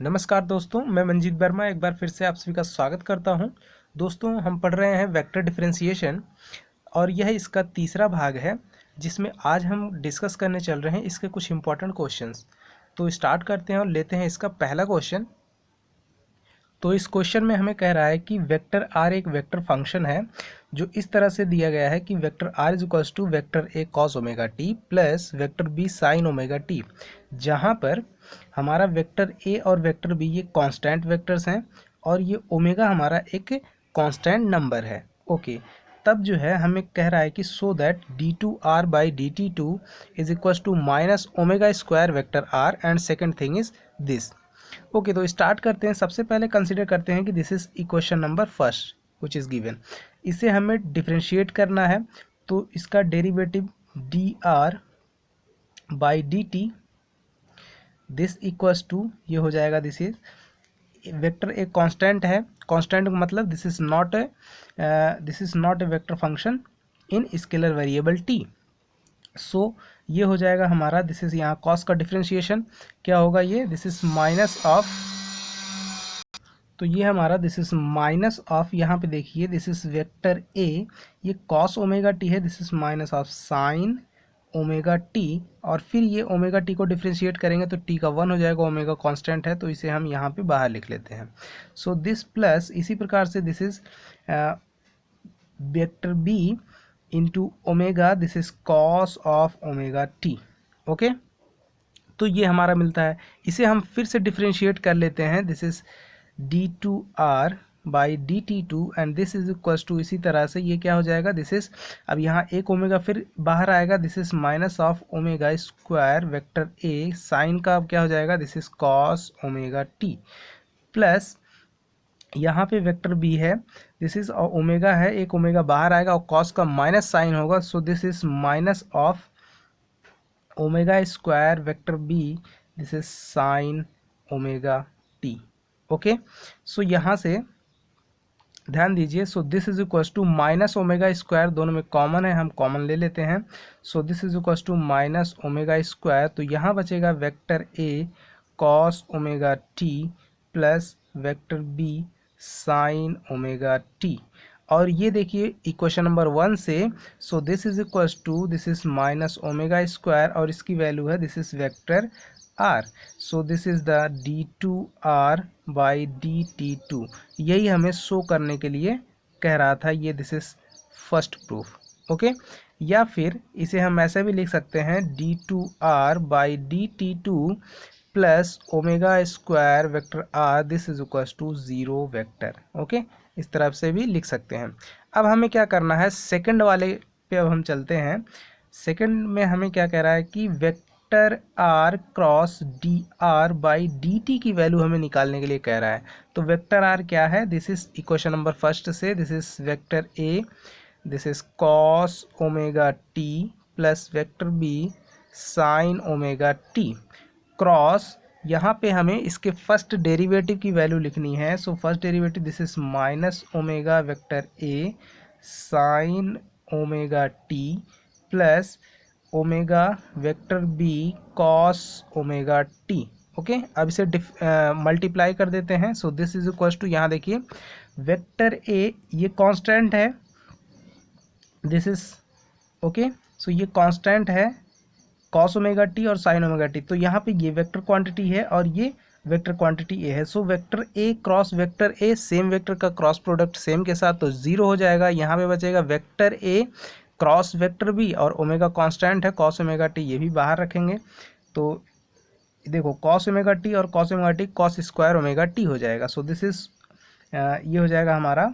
नमस्कार दोस्तों, मैं मंजीत वर्मा एक बार फिर से आप सभी का स्वागत करता हूं। दोस्तों, हम पढ़ रहे हैं वेक्टर डिफरेंशिएशन और यह इसका तीसरा भाग है, जिसमें आज हम डिस्कस करने चल रहे हैं इसके कुछ इंपॉर्टेंट क्वेश्चंस। तो स्टार्ट करते हैं और लेते हैं इसका पहला क्वेश्चन। तो इस क्वेश्चन में हमें कह रहा है कि वेक्टर आर एक वेक्टर फंक्शन है जो इस तरह से दिया गया है कि vector R is equals to vector A cos omega T plus vector B sine omega T, जहाँ पर हमारा वेक्टर ए और वेक्टर बी ये कांस्टेंट वेक्टर्स हैं और ये ओमेगा हमारा एक कांस्टेंट नंबर है। ओके, तब जो है हमें कह रहा है कि so that D two R by D T two is equals to minus omega square vector R and second thing is this. Okay, तो स्टार्ट करते हैं। सबसे पहले कंसीडर करते हैं कि this is equation number first which is given. इसे हमें डिफ्रेंशिएट करना है, तो इसका derivative D R by D T this equals to ये हो जाएगा, दिस इज वेक्टर एक कांस्टेंट है। कांस्टेंट का मतलब this is not a vector function in scalar variable T. So ये हो जाएगा हमारा, दिस इज यहाँ कॉस का डिफ्रेंशिएशन क्या होगा, ये दिस इज माइनस ऑफ, तो ये हमारा दिस इज माइनस ऑफ, यहाँ पे देखिए दिस इज वेक्टर ए, ये कॉस ओमेगा टी है, this is minus of sine omega T, और फिर ये ओमेगा टी को डिफ्रेंशिएट करेंगे तो टी का 1 हो जाएगा, ओमेगा कांस्टेंट है तो इसे हम यहाँ पे बाहर लिख लेते हैं। सो दिस प्लस इसी प्रकार से this is vector B into omega, this is cos of omega T. Okay, तो ये हमारा मिलता है। इसे हम फिर से डिफ्रेंशिएट कर लेते हैं, this is D two R by D T two and this is equals to, इसी तरह से ये क्या हो जाएगा, दिस इज, अब यहाँ एक ओमेगा फिर बाहर आएगा, this is minus of omega square vector A sine का अब क्या हो जाएगा, this is cos omega T, plus यहाँ पे वेक्टर बी है, दिस इज ओमेगा है, एक ओमेगा बाहर आएगा और कॉस का माइनस साइन होगा, so this is minus of omega square vector B, this is sine omega T. Okay, so यहाँ से ध्यान दीजिए, so this is equals to minus omega square, दोनों में कॉमन है, हम कॉमन ले लेते हैं। So this is equals to minus omega square, तो यहाँ बचेगा vector A cos omega T plus vector B sine omega T, और ये देखिए इक्वेशन नंबर 1 से, so this is equals to, this is minus omega square और इसकी value है, this is vector are, so this is the D two R by D T two, यही हमें show करने के लिए कह रहा था, ये this is first proof. Okay, या फिर इसे हम ऐसे भी लिख सकते हैं, D two R by D T two plus omega square vector are, this is equals to 0 vector. Okay, इस तरफ से भी लिख सकते हैं। अब हमें क्या करना है, सेकंड वाले पे अब हम चलते हैं। सेकंड में हमें क्या कह रहा है कि vector are cross D R by D T की वैल्यू हमें निकालने के लिए कह रहा है। तो वेक्टर आर क्या है, this is equation number first से, this is vector A, this is cos omega T plus vector B sine omega T cross, यहाँ पे हमें इसके फर्स्ट डेरिवेटिव की वैल्यू लिखनी है। So first derivative this is minus omega vector A sine omega T plus omega vector B cos omega T. Okay, अब इसे multiply कर देते हैं। So this is equals to, यहाँ देखिए वेक्टर ए ये कांस्टेंट है, दिस इज ओके, सो ये कांस्टेंट है कॉस ओमेगा टी और साइन ओमेगा टी, तो यहाँ पे ये वेक्टर क्वांटिटी है और ये वेक्टर क्वांटिटी ए है। So vector A cross vector A, same vector का क्रॉस प्रोडक्ट सेम के साथ तो 0 हो जाएगा। यहाँ पे बचेगा vector A cross vector B, और ओमेगा कांस्टेंट है कॉस ओमेगा टी, ये भी बाहर रखेंगे। तो देखो कॉस ओमेगा टी और cos omega T cos square omega T हो जाएगा। सो दिस इज ये हो जाएगा हमारा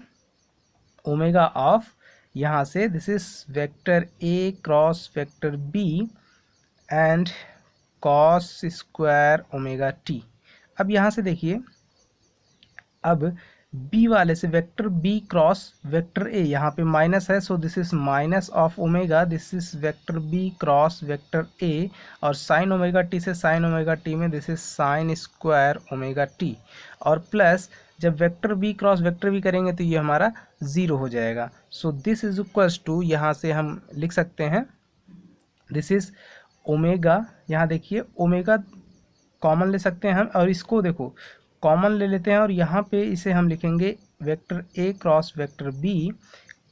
ओमेगा ऑफ, यहाँ से this is vector A cross vector B and cos square omega T. अब यहाँ से देखिए, अब बी वाले से vector B cross vector A, यहाँ पे माइनस है, so this is minus of omega, this is vector B cross vector A, और साइन ओमेगा टी से साइन ओमेगा टी में this is sine square omega T, और plus जब vector B cross vector B करेंगे तो ये हमारा 0 हो जाएगा। So this is equals to, यहाँ से हम लिख सकते हैं, दिस इज ओमेगा, यहाँ देखिए ओमेगा कॉमन ले सकते हैं हम, और इसको देखो कॉमन ले लेते हैं और यहाँ पे इसे हम लिखेंगे vector A cross vector B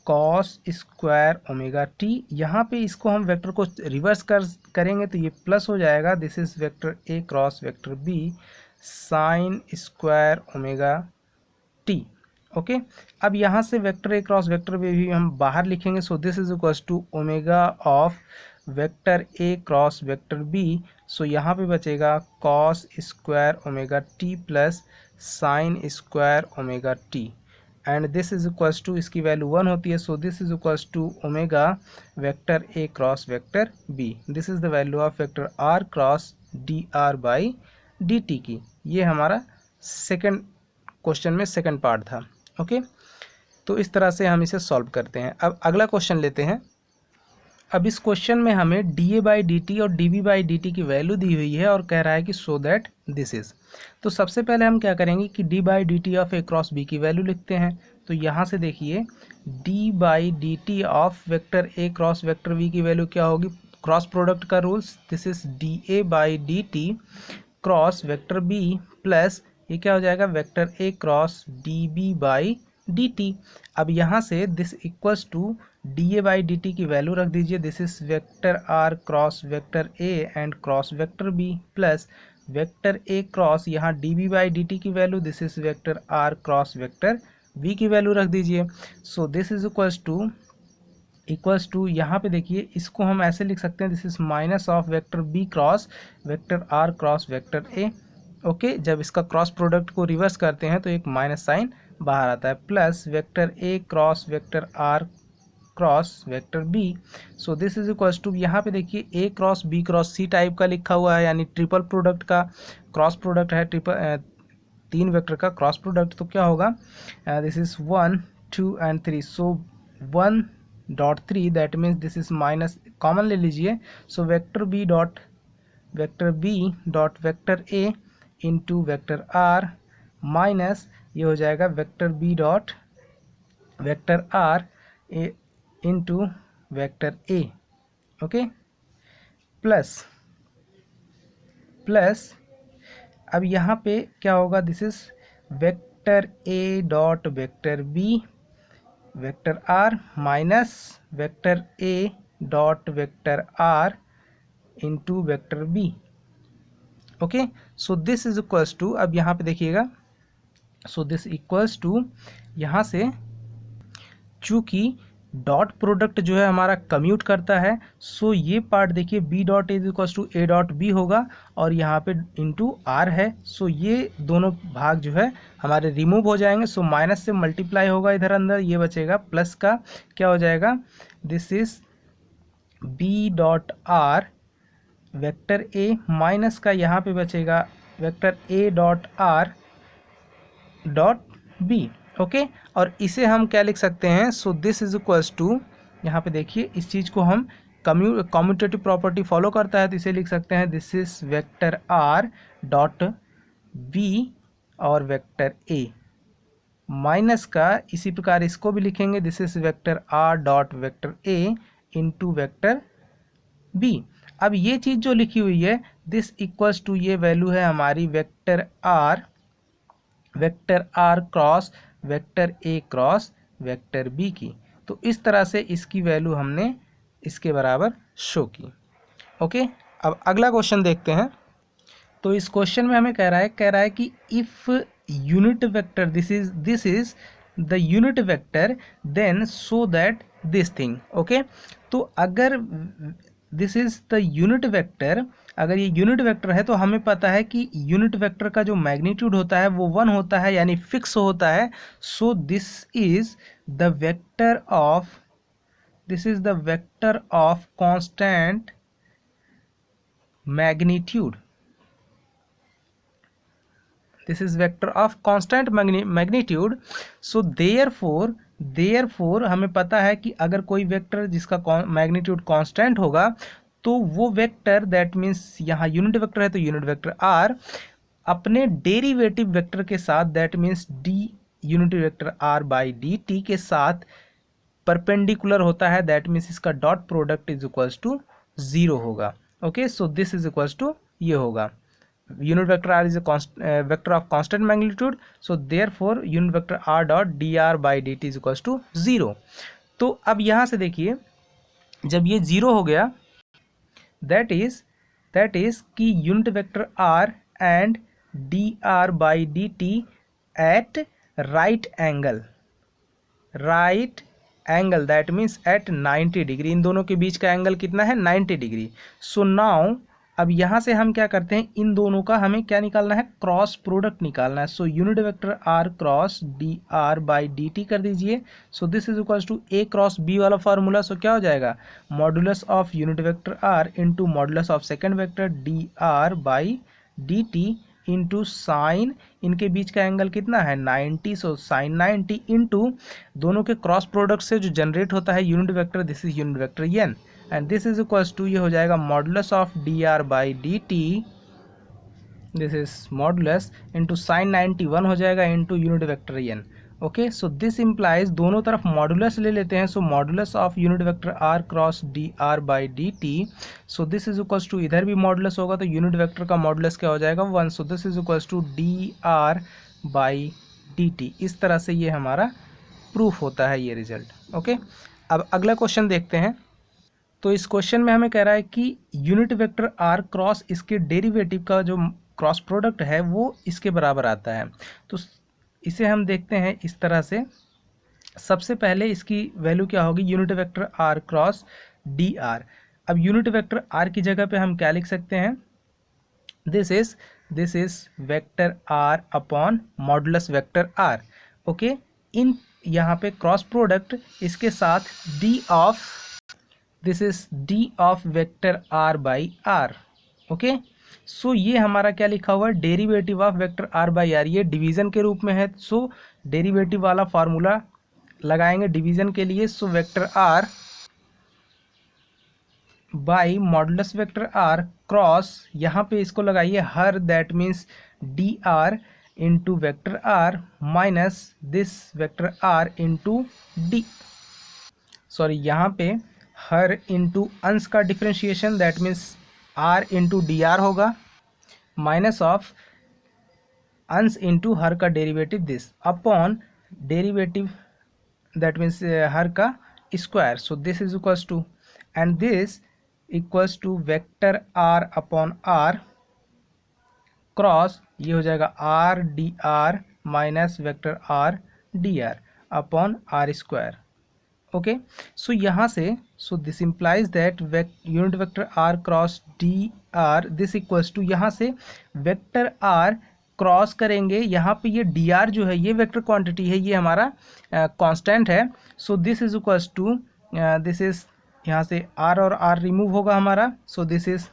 cos square omega T. यहाँ पे इसको हम वेक्टर को रिवर्स करेंगे तो ये प्लस हो जाएगा। This is vector A cross vector B sine square omega T. Okay, अब यहाँ से vector A cross vector B भी हम बाहर लिखेंगे। So this is equals to omega of vector A cross vector B. So यहाँ पे बचेगा cos square omega T plus sine square omega T and this is equals to, इसकी value 1 होती है। So this is equals to omega vector A cross vector B. This is the value of vector are cross D R by D T की। ये हमारा second question में second part था। Okay, तो इस तरह से हम इसे सॉल्व करते हैं। अब अगला क्वेश्चन लेते हैं। अब इस क्वेश्चन में हमें D A by D T और D B by D T की वैल्यू दी हुई है और कह रहा है कि सो दैट दिस इज। तो सबसे पहले हम क्या करेंगे कि D by D T of A cross B की वैल्यू लिखते हैं। तो यहाँ से देखिए D by D T of vector A cross vector B की वैल्यू क्या होगी, क्रॉस प्रोडक्ट का rules, this is D A by D T cross vector B plus ये क्या हो जाएगा vector A cross D B by D T. अब यहाँ से this equals to D A by D T की वैल्यू रख दीजिए। This is vector are cross vector A and cross vector B plus vector A cross यहाँ D B by D T की value, this is vector are cross vector B की value रख दीजिए। So this is equals to यहाँ पे देखिए इसको हम ऐसे लिख सकते हैं, this is minus of vector B cross vector are cross vector A. Okay, जब इसका क्रॉस प्रोडक्ट को रिवर्स करते हैं तो एक माइनस साइन बाहर आता है, plus vector A cross vector are cross vector B. So this is equals to यहाँ पे देखिए A cross B cross C type का लिखा हुआ है, यानी ट्रिपल प्रोडक्ट का क्रॉस प्रोडक्ट है, तीन वेक्टर का क्रॉस प्रोडक्ट। तो क्या होगा, दिस इज 1 2 एंड 3। सो 1.3 that means this is minus, common ले लीजिए। So vector B dot vector A into vector are minus ये हो जाएगा vector B dot vector R A into vector A. Okay, plus अब यहाँ पे क्या होगा, this is vector A dot vector B vector are minus vector A dot vector are into vector B. Okay, so this is equals to, अब यहाँ पे देखिएगा, सो this equals to यहाँ से चूंकि डॉट प्रोडक्ट जो है हमारा कम्यूट करता है, सो ये पार्ट देखिए B dot is equals to A dot B होगा और यहाँ पे इंटू आर है। सो ये दोनों भाग जो है हमारे रिमूव हो जाएंगे। सो माइनस से मल्टीप्लाई होगा इधर अंदर, ये बचेगा प्लस का, क्या हो जाएगा, this is B dot R vector A minus का यहाँ पे बचेगा vector A dot R dot B. Okay, और इसे हम क्या लिख सकते हैं, so this is equals to, यहाँ पे देखिए इस चीज़ को हम कम्यूटेटिव प्रॉपर्टी फॉलो करता है तो इसे लिख सकते हैं, this is vector R dot B और वेक्टर ए माइनस का इसी प्रकार इसको भी लिखेंगे, this is vector R dot vector A into vector B. अब ये चीज़ जो लिखी हुई है दिस इक्वल्स टू, ये वैल्यू है हमारी vector are cross vector A cross vector B की। तो इस तरह से इसकी वैल्यू हमने इसके बराबर शो की। ओके, अब अगला क्वेश्चन देखते हैं। तो इस क्वेश्चन में हमें कह रहा है कि if unit vector this is the unit vector then so that this thing. Okay, तो अगर this is the unit vector, अगर ये यूनिट वेक्टर है तो हमें पता है कि यूनिट वेक्टर का जो मैग्नीट्यूड होता है वो 1 होता है, यानी फिक्स होता है। So this is the vector of constant magnitude, this is vector of constant magnitude. So therefore हमें पता है कि अगर कोई वेक्टर जिसका मैग्नीट्यूड कांस्टेंट होगा तो वो वेक्टर, दैट मीन्स यहाँ यूनिट वेक्टर है तो यूनिट वेक्टर आर अपने डेरिवेटिव वेक्टर के साथ, that means D unit vector are by D T के साथ परपेंडिकुलर होता है, दैट मीन्स इसका dot product is equals to 0 होगा। Okay, so this is equals to ये होगा, unit vector r is a vector of constant magnitude, so therefore unit vector r dot dr by dt is equals to 0. तो अब यहाँ से देखिए जब ये 0 हो गया, that is कि unit vector r and dr by dt at right angle, that means at 90 degree, इन दोनों के बीच का एंगल कितना है 90 डिग्री. सो नाउ अब यहाँ से हम क्या करते हैं, इन दोनों का हमें क्या निकालना है, क्रॉस प्रोडक्ट निकालना है. So unit vector are cross D R by D T कर दीजिए. So this is equals to A cross B वाला फार्मूला. सो क्या हो जाएगा, modulus of unit vector are into modulus of second vector D R by D T into sine, इनके बीच का angle कितना है 90. सो साइन 90 इंटू दोनों के क्रॉस प्रोडक्ट से जो जनरेट होता है unit vector, this is unit vector N, and this is equals to ये हो जाएगा modulus of D R by D T, this is modulus into sine 91 हो जाएगा into unit vector N. Okay, so this implies दोनों तरफ modulus ले लेते हैं. So modulus of unit vector are cross D R by D T, so this is equals to, इधर भी modulus होगा तो यूनिट वेक्टर का मॉडुलस क्या हो जाएगा 1. So this is equals to D R by D T. इस तरह से ये हमारा प्रूफ होता है ये रिजल्ट. ओके, अब अगला क्वेश्चन देखते हैं. तो इस क्वेश्चन में हमें कह रहा है कि यूनिट वेक्टर आर क्रॉस इसके डेरिवेटिव का जो क्रॉस प्रोडक्ट है वो इसके बराबर आता है. तो इसे हम देखते हैं इस तरह से. सबसे पहले इसकी वैल्यू क्या होगी, unit vector are cross D R. अब यूनिट वेक्टर आर की जगह पे हम क्या लिख सकते हैं, this is vector are upon modulus vector R. Okay, इन यहाँ पे क्रॉस प्रोडक्ट इसके साथ D of, this is D of vector are by R. Okay, so ये हमारा क्या लिखा हुआ है, derivative of vector are by R. ये डिवीजन के रूप में है, सो डेरिवेटिव वाला फार्मूला लगाएंगे डिवीजन के लिए. So vector are by modulus vector are cross, यहाँ पे इसको लगाइए हर, that means d r into vector are minus this vector are into d, sorry यहाँ पे हर इंटू अंश का differentiation, that means r into D r होगा, माइनस ऑफ अंश इंटू हर का derivative this, upon derivative that means हर का square. So this is equals to, and this equals to vector are upon r cross, ये हो जाएगा r D r minus vector R D r upon r square. Okay, so यहाँ से, so this implies that unit vector are cross D r, this equals to, यहाँ से vector are cross करेंगे, यहाँ पे ये डी आर जो है ये वेक्टर क्वांटिटी है, ये हमारा कांस्टेंट है. So this is equals to, this is, यहाँ से आर और आर रिमूव होगा हमारा. So this is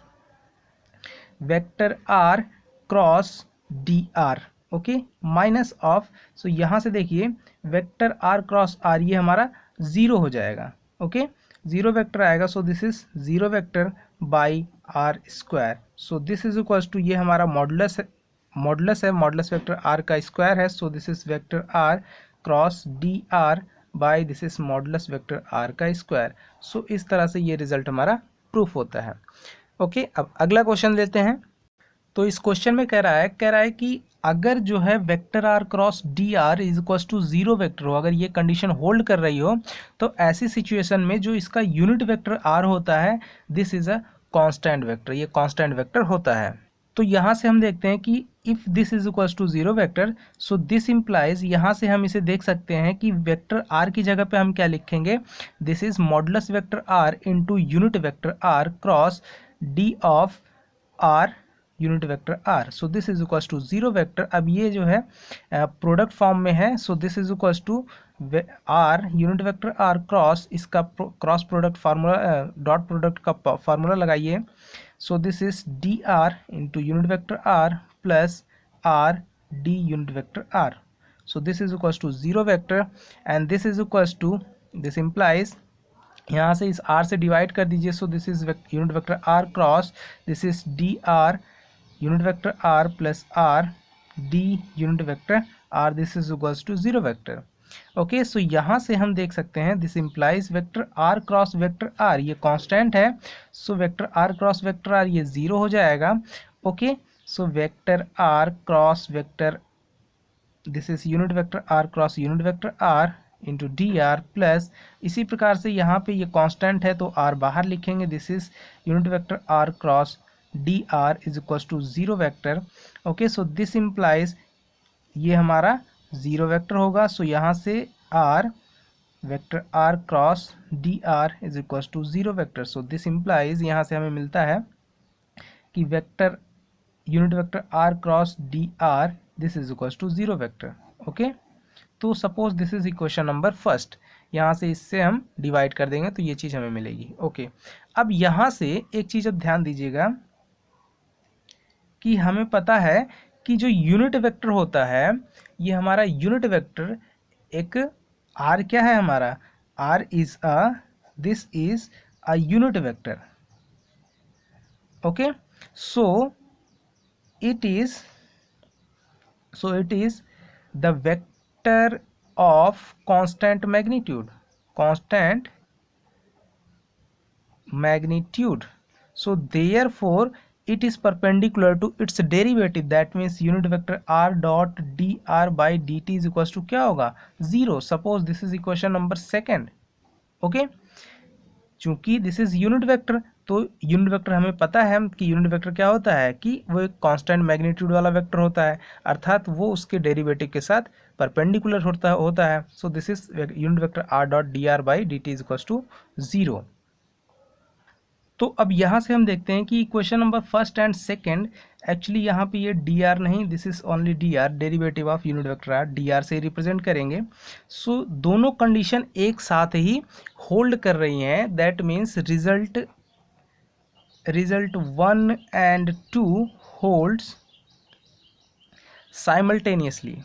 vector are cross D r. Okay, minus of, so यहाँ से देखिए वेक्टर आर क्रॉस आर ये हमारा 0 हो जाएगा. ओके, 0 वेक्टर आएगा. So this is 0 vector by R square. So this is equals to, ये हमारा मॉडुलस है, मॉडुलस वेक्टर आर का स्क्वायर है. So this is vector are cross D R by this is modulus vector R का square. So इस तरह से ये रिजल्ट हमारा प्रूफ होता है. ओके, अब अगला क्वेश्चन लेते हैं. तो इस क्वेश्चन में कह रहा है कि अगर जो है vector are cross D R is equals to 0 vector हो, अगर ये कंडीशन होल्ड कर रही हो, तो ऐसी सिचुएशन में जो इसका यूनिट वेक्टर आर होता है, this is a constant vector, ये कांस्टेंट वेक्टर होता है. तो यहाँ से हम देखते हैं कि if this is equals to 0 vector, so this implies, यहाँ से हम इसे देख सकते हैं कि वेक्टर आर की जगह पे हम क्या लिखेंगे, this is modulus vector are into unit vector are cross d of r unit vector are. So this is equals to 0 vector. अब ये जो है प्रोडक्ट फॉर्म में है. So this is equals to r unit vector are cross, इसका cross product formula, dot product का formula लगाइए. So this is d r into unit vector r plus r d unit vector are. So this is equals to 0 vector, and this is equals to, this implies, यहाँ से इस r से divide कर दीजिए. So this is unit vector are cross, this is d r unit vector r plus r d unit vector are, this is equals to 0 vector. Okay, so यहाँ से हम देख सकते हैं this implies vector are cross vector r, ये constant है. So vector are cross vector r ये 0 हो जाएगा. Okay, so vector are cross vector, this is unit vector are cross unit vector are into D R plus, इसी प्रकार से यहाँ पे ये कांस्टेंट है तो आर बाहर लिखेंगे, this is unit vector are cross D R is equal to zero vector. Okay, so this implies ये हमारा जीरो वेक्टर होगा। सो यहाँ से r vector are cross D R is equal to zero vector. So this implies यहाँ से हमें मिलता है कि vector unit vector are cross D r this is equal to zero vector. Okay, तो suppose this is equation number first, यहाँ से इससे हम डिवाइड कर देंगे तो ये चीज़ हमें मिलेगी। ओके, अब यहाँ से एक चीज़ अब ध्यान दीजिएगा कि हमें पता है कि जो यूनिट वेक्टर होता है, ये हमारा यूनिट वेक्टर एक आर क्या है हमारा, R is a, this is a unit vector. Okay, so it is the vector of constant magnitude, so therefore it is perpendicular to its derivative, that means unit vector r dot dr by dt is equals to क्या होगा, zero. Suppose this is equation number second. Okay, चूंकि this is unit vector, तो unit vector हमें पता है कि unit vector क्या होता है कि वो एक कांस्टेंट मैग्नीट्यूड वाला वेक्टर होता है, अर्थात वो उसके डेरिवेटिव के साथ परपेंडिकुलर होता है। So this is unit vector R dot D R by D T is equal to zero. तो अब यहाँ से हम देखते हैं कि equation number first and second, actually यहाँ पे ये डी आर नहीं, this is only D R, derivative of unit vector are, D R से रिप्रेजेंट करेंगे। सो दोनों कंडीशन एक साथ ही होल्ड कर रही हैं, that means result 1 and 2 holds simultaneously।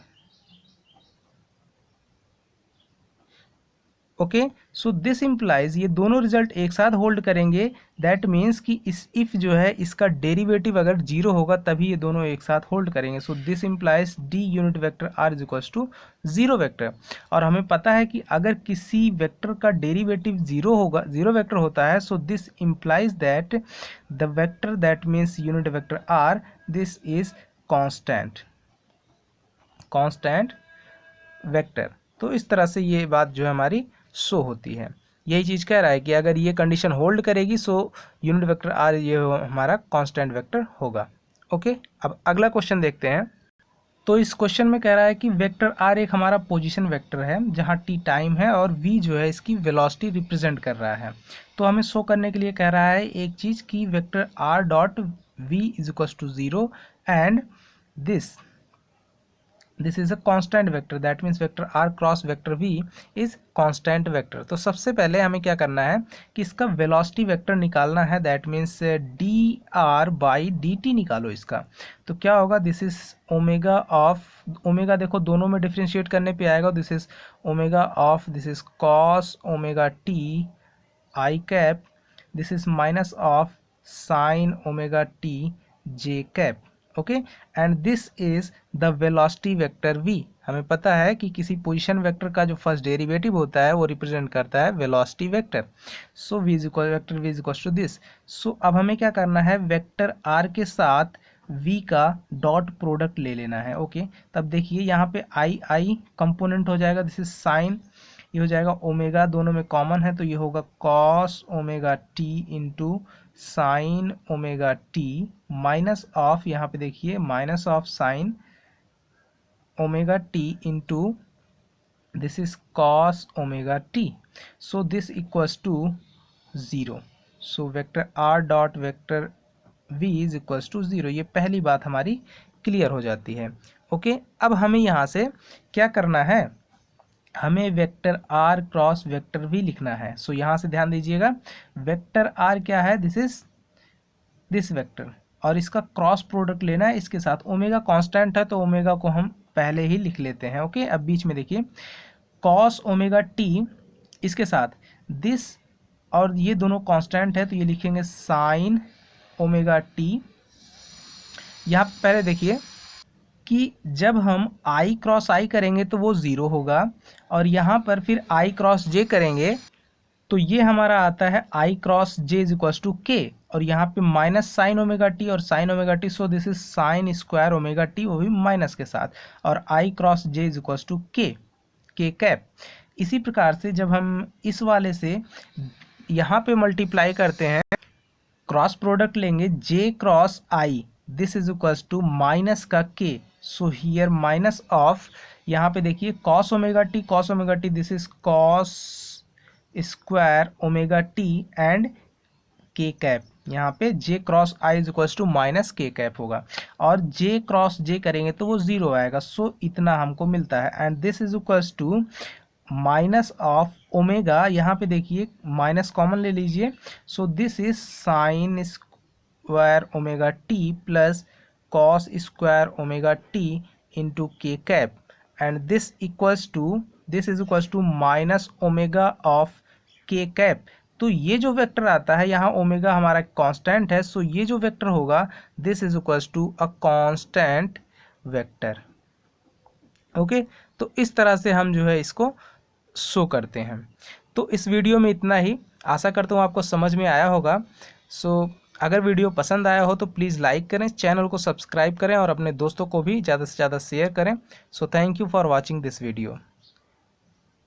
Okay, so this implies ये दोनों रिजल्ट एक साथ होल्ड करेंगे, दैट मीन्स कि इस इफ जो है इसका डेरिवेटिव अगर जीरो होगा तभी ये दोनों एक साथ होल्ड करेंगे। So this implies D unit vector R is equals to zero vector. और हमें पता है कि अगर किसी वेक्टर का डेरिवेटिव जीरो होगा, जीरो वेक्टर होता है, so this implies that the vector that means unit vector are this is constant vector. तो इस तरह से ये बात जो है हमारी शो होती है। यही चीज़ कह रहा है कि अगर ये कंडीशन होल्ड करेगी सो यूनिट वेक्टर आर ये हमारा कांस्टेंट वेक्टर होगा। ओके, अब अगला क्वेश्चन देखते हैं। तो इस क्वेश्चन में कह रहा है कि वेक्टर आर एक हमारा पोजीशन वेक्टर है जहां टी टाइम है और वी जो है इसकी वेलोसिटी रिप्रेजेंट कर रहा है। तो हमें शो करने के लिए कह रहा है एक चीज़ कि vector R dot V is equal to zero and this is a constant vector, that means vector r cross vector v is constant vector। तो सबसे पहले हमें क्या करना है कि इसका वेलोसिटी वेक्टर निकालना है, that means D R by D T निकालो इसका। तो क्या होगा, this is omega of, omega देखो दोनों में डिफ्रेंशिएट करने पे आएगा, this is omega of, this is cos omega T I cap, this is minus of sine omega T J cap. Okay, and this is the velocity vector v। हमें पता है कि किसी पोजीशन वेक्टर का जो फर्स्ट डेरिवेटिव होता है वो रिप्रेजेंट करता है velocity vector. So v is equal to this. So अब हमें क्या करना है, वेक्टर r के साथ v का डॉट प्रोडक्ट ले लेना है। ओके, तब देखिए यहाँ पे आई कंपोनेंट हो जाएगा, दिस इज साइन, ये हो जाएगा ओमेगा, दोनों में कॉमन है तो ये होगा cos omega T into sine omega T minus of, यहाँ पे देखिए minus of sine omega T into this is cos omega T. So this equals to zero. So vector R dot vector V is equals to zero. ये पहली बात हमारी clear हो जाती है। ओके, अब हमें यहाँ से क्या करना है, हमें vector are cross vector V लिखना है। सो यहाँ से ध्यान दीजिएगा, वेक्टर आर क्या है, दिस इज दिस वेक्टर, और इसका क्रॉस प्रोडक्ट लेना है इसके साथ। ओमेगा कांस्टेंट है तो ओमेगा को हम पहले ही लिख लेते हैं। ओके, अब बीच में देखिए कॉस ओमेगा टी इसके साथ दिस, और ये दोनों कांस्टेंट है तो ये लिखेंगे साइन ओमेगा टी। यहाँ पहले देखिए कि जब हम i क्रॉस i करेंगे तो वो ज़ीरो होगा, और यहाँ पर फिर i क्रॉस j करेंगे तो ये हमारा आता है i cross j is equals to k। और यहाँ पे माइनस साइन ओमेगा टी और sine omega T, so this is sine square omega t, वो भी माइनस के साथ, और i cross j is equals to k cap. इसी प्रकार से जब हम इस वाले से यहाँ पे मल्टीप्लाई करते हैं, क्रॉस प्रोडक्ट लेंगे j cross i, this is equals to minus का k, so here minus of, यहाँ पे देखिए cos omega t, this is cos square omega T and k cap, यहाँ पे j cross i is equals to minus k cap होगा, और जे cross जे करेंगे तो वो जीरो आएगा, सो इतना हमको मिलता है, and this is equals to minus of omega, यहाँ पे देखिए माइनस कॉमन ले लीजिए, so this is sine square omega T plus cos square omega T into k cap, and this is equals to minus omega of k cap. तो ये जो vector आता है यहाँ, ओमेगा हमारा कांस्टेंट है, सो ये जो वेक्टर होगा this is equals to a constant vector. Okay, तो इस तरह से हम जो है इसको शो करते हैं। तो इस वीडियो में इतना ही, आशा करता हूँ आपको समझ में आया होगा। सो अगर वीडियो पसंद आया हो तो प्लीज़ लाइक करें, चैनल को सब्सक्राइब करें और अपने दोस्तों को भी ज़्यादा से ज़्यादा शेयर करें। So thank you for watching this video.